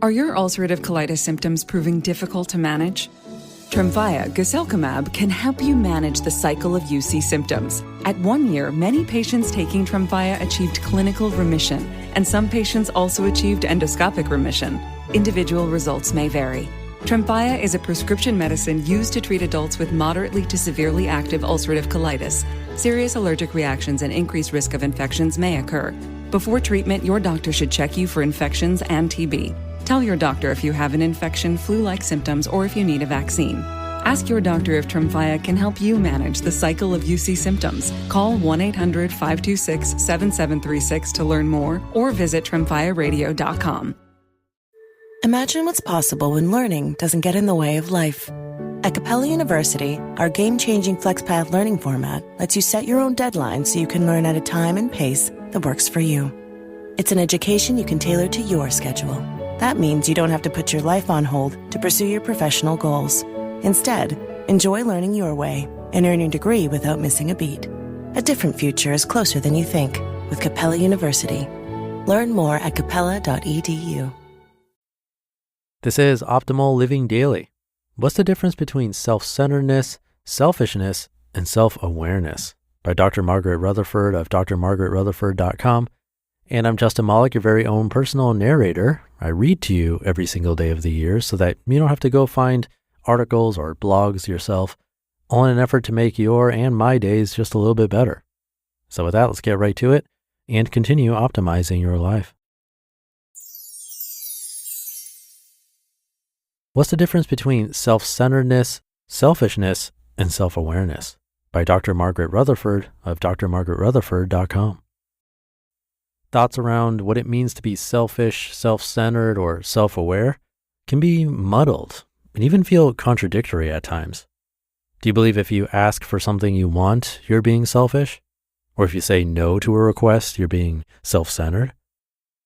Are your ulcerative colitis symptoms proving difficult to manage? Tremfya guselkumab can help you manage the cycle of UC symptoms. At 1 year, many patients taking Tremfya achieved clinical remission, and some patients also achieved endoscopic remission. Individual results may vary. Tremfya is a prescription medicine used to treat adults with moderately to severely active ulcerative colitis. Serious allergic reactions and increased risk of infections may occur. Before treatment, your doctor should check you for infections and TB. Tell your doctor if you have an infection, flu-like symptoms, or if you need a vaccine. Ask your doctor if Tremfya can help you manage the cycle of UC symptoms. Call 1-800-526-7736 to learn more or visit tremfyaradio.com. Imagine what's possible when learning doesn't get in the way of life. At Capella University, our game-changing FlexPath learning format lets you set your own deadlines so you can learn at a time and pace that works for you. It's an education you can tailor to your schedule. That means you don't have to put your life on hold to pursue your professional goals. Instead, enjoy learning your way and earn your degree without missing a beat. A different future is closer than you think with Capella University. Learn more at capella.edu. This is Optimal Living Daily. What's the difference between self-centeredness, selfishness, and self-awareness? By Dr. Margaret Rutherford of drmargaretrutherford.com. And I'm Justin Malik, your very own personal narrator. I read to you every single day of the year so that you don't have to go find articles or blogs yourself, all in an effort to make your and my days just a little bit better. So with that, let's get right to it and continue optimizing your life. What's the difference between self-centeredness, selfishness, and self-awareness? By Dr. Margaret Rutherford of drmargaretrutherford.com. Thoughts around what it means to be selfish, self-centered, or self-aware can be muddled and even feel contradictory at times. Do you believe if you ask for something you want, you're being selfish? Or if you say no to a request, you're being self-centered?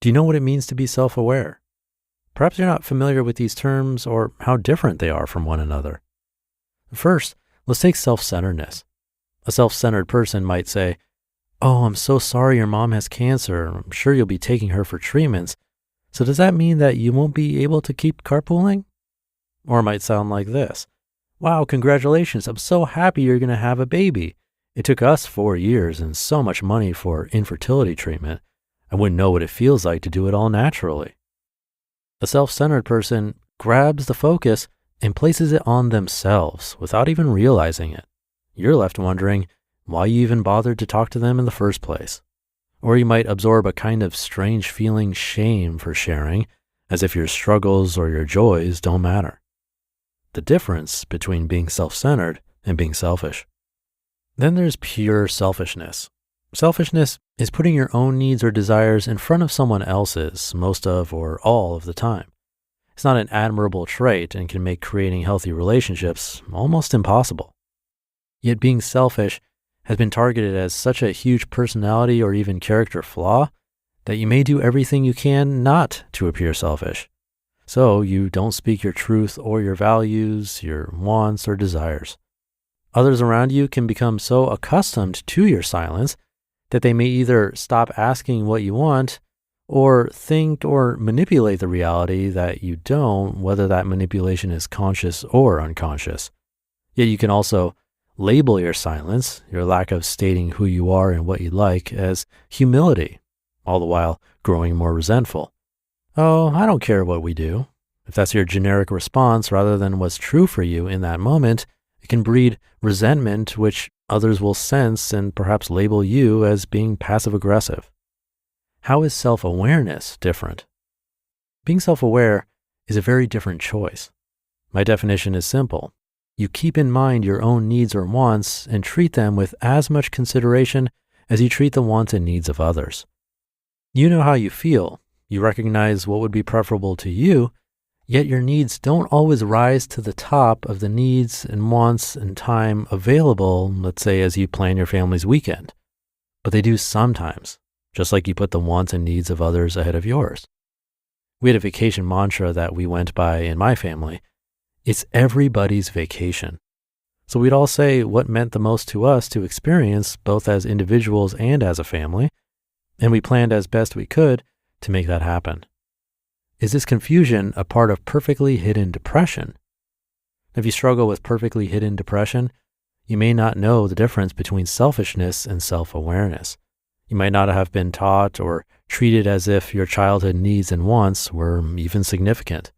Do you know what it means to be self-aware? Perhaps you're not familiar with these terms or how different they are from one another. First, let's take self-centeredness. A self-centered person might say, "Oh, I'm so sorry your mom has cancer. I'm sure you'll be taking her for treatments. So does that mean that you won't be able to keep carpooling?" Or it might sound like this. "Wow, congratulations. I'm so happy you're going to have a baby. It took us 4 years and so much money for infertility treatment. I wouldn't know what it feels like to do it all naturally." A self-centered person grabs the focus and places it on themselves without even realizing it. You're left wondering why you even bothered to talk to them in the first place. Or you might absorb a kind of strange feeling shame for sharing, as if your struggles or your joys don't matter. The difference between being self-centered and being selfish. Then there's pure selfishness. Selfishness is putting your own needs or desires in front of someone else's most of or all of the time. It's not an admirable trait and can make creating healthy relationships almost impossible. Yet being selfish has been targeted as such a huge personality or even character flaw that you may do everything you can not to appear selfish. So you don't speak your truth or your values, your wants or desires. Others around you can become so accustomed to your silence that they may either stop asking what you want or think or manipulate the reality that you don't, whether that manipulation is conscious or unconscious. Yet you can also label your silence, your lack of stating who you are and what you like, as humility, all the while growing more resentful. "Oh, I don't care what we do." If that's your generic response rather than what's true for you in that moment, it can breed resentment, which others will sense and perhaps label you as being passive-aggressive. How is self-awareness different? Being self-aware is a very different choice. My definition is simple. You keep in mind your own needs or wants and treat them with as much consideration as you treat the wants and needs of others. You know how you feel. You recognize what would be preferable to you, yet your needs don't always rise to the top of the needs and wants and time available, let's say as you plan your family's weekend. But they do sometimes, just like you put the wants and needs of others ahead of yours. We had a vacation mantra that we went by in my family. It's everybody's vacation. So we'd all say what meant the most to us to experience, both as individuals and as a family, and we planned as best we could to make that happen. is this confusion a part of perfectly hidden depression? If you struggle with perfectly hidden depression, you may not know the difference between selfishness and self-awareness. You might not have been taught or treated as if your childhood needs and wants were even significant.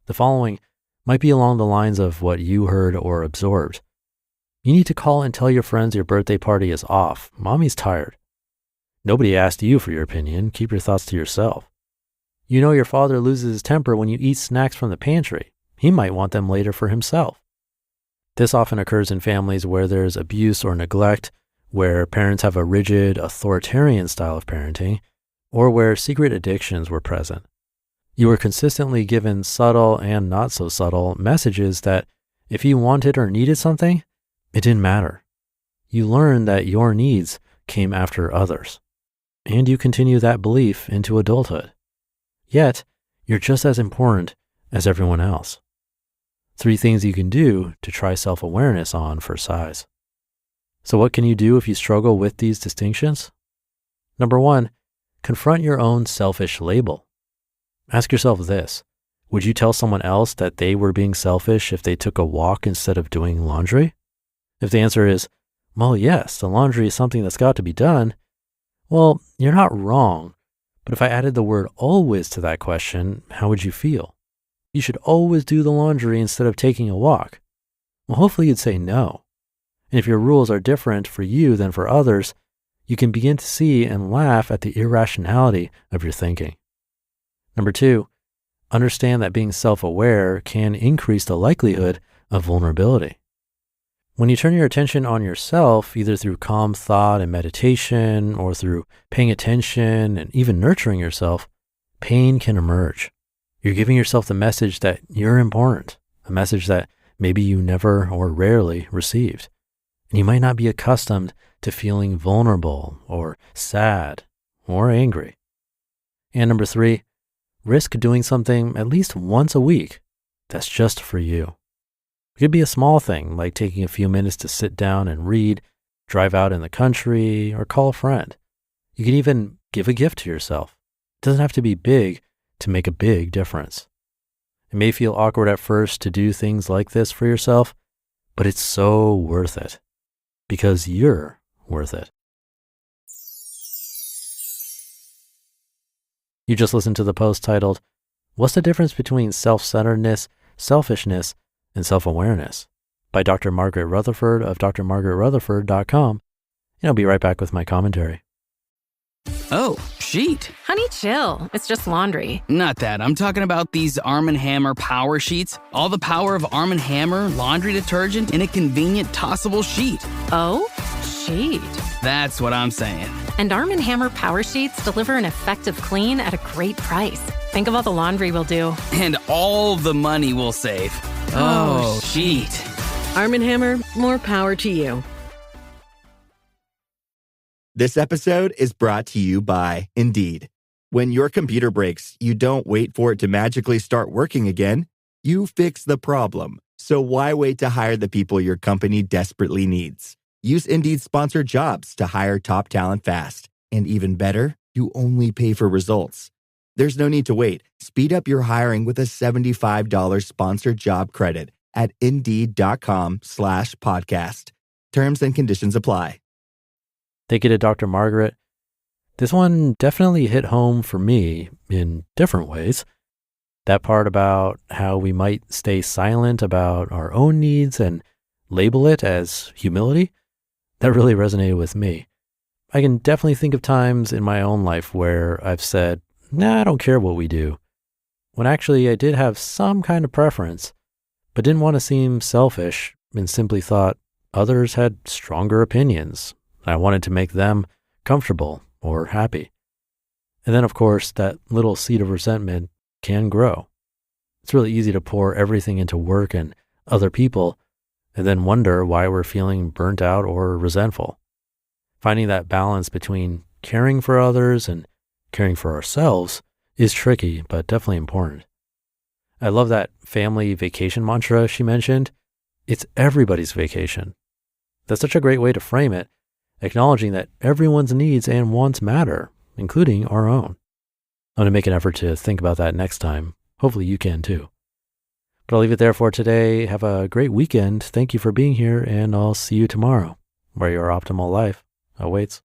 The following might be along the lines of what you heard or absorbed. You need to call and tell your friends your birthday party is off. Mommy's tired. Nobody asked you for your opinion. Keep your thoughts to yourself. You know your father loses his temper when you eat snacks from the pantry. He might want them later for himself. This often occurs in families where there's abuse or neglect, where parents have a rigid, authoritarian style of parenting, or where secret addictions were present. You were consistently given subtle and not so subtle messages that if you wanted or needed something, it didn't matter. You learned that your needs came after others, and you continue that belief into adulthood. Yet, you're just as important as everyone else. 3 things you can do to try self-awareness on for size. So what can you do if you struggle with these distinctions? Number 1, confront your own selfish label. Ask yourself this: would you tell someone else that they were being selfish if they took a walk instead of doing laundry? If the answer is, well, yes, the laundry is something that's got to be done, well, you're not wrong. But if I added the word always to that question, how would you feel? You should always do the laundry instead of taking a walk. Well, hopefully you'd say no. And if your rules are different for you than for others, you can begin to see and laugh at the irrationality of your thinking. Number 2, understand that being self-aware can increase the likelihood of vulnerability. When you turn your attention on yourself, either through calm thought and meditation or through paying attention and even nurturing yourself, pain can emerge. You're giving yourself the message that you're important, a message that maybe you never or rarely received. And you might not be accustomed to feeling vulnerable or sad or angry. And number 3, risk doing something at least once a week that's just for you. It could be a small thing like taking a few minutes to sit down and read, drive out in the country, or call a friend. You can even give a gift to yourself. It doesn't have to be big to make a big difference. It may feel awkward at first to do things like this for yourself, but it's so worth it because you're worth it. You just listened to the post titled, "What's the difference between self-centeredness, selfishness, and self-awareness?" by Dr. Margaret Rutherford of drmargaretrutherford.com. And I'll be right back with my commentary. Oh, sheet. Honey, chill. It's just laundry. Not that. I'm talking about these Arm & Hammer Power Sheets. All the power of Arm & Hammer laundry detergent in a convenient tossable sheet. Oh, sheet. That's what I'm saying. And Arm & Hammer Power Sheets deliver an effective clean at a great price. Think of all the laundry we'll do. And all the money we'll save. Oh, sheet. Arm & Hammer, more power to you. This episode is brought to you by Indeed. When your computer breaks, you don't wait for it to magically start working again. You fix the problem. So why wait to hire the people your company desperately needs? Use Indeed's sponsored jobs to hire top talent fast. And even better, you only pay for results. There's no need to wait. Speed up your hiring with a $75 sponsored job credit at Indeed.com/podcast. Terms and conditions apply. Thank you to Dr. Margaret. This one definitely hit home for me in different ways. That part about how we might stay silent about our own needs and label it as humility, that really resonated with me. I can definitely think of times in my own life where I've said, nah, I don't care what we do, when actually I did have some kind of preference, but didn't want to seem selfish and simply thought others had stronger opinions. I wanted to make them comfortable or happy. And then, of course, that little seed of resentment can grow. It's really easy to pour everything into work and other people and then wonder why we're feeling burnt out or resentful. Finding that balance between caring for others and caring for ourselves is tricky, but definitely important. I love that family vacation mantra she mentioned. It's everybody's vacation. That's such a great way to frame it, acknowledging that everyone's needs and wants matter, including our own. I'm going to make an effort to think about that next time. Hopefully you can too. But I'll leave it there for today. Have a great weekend. Thank you for being here, and I'll see you tomorrow, where your optimal life awaits.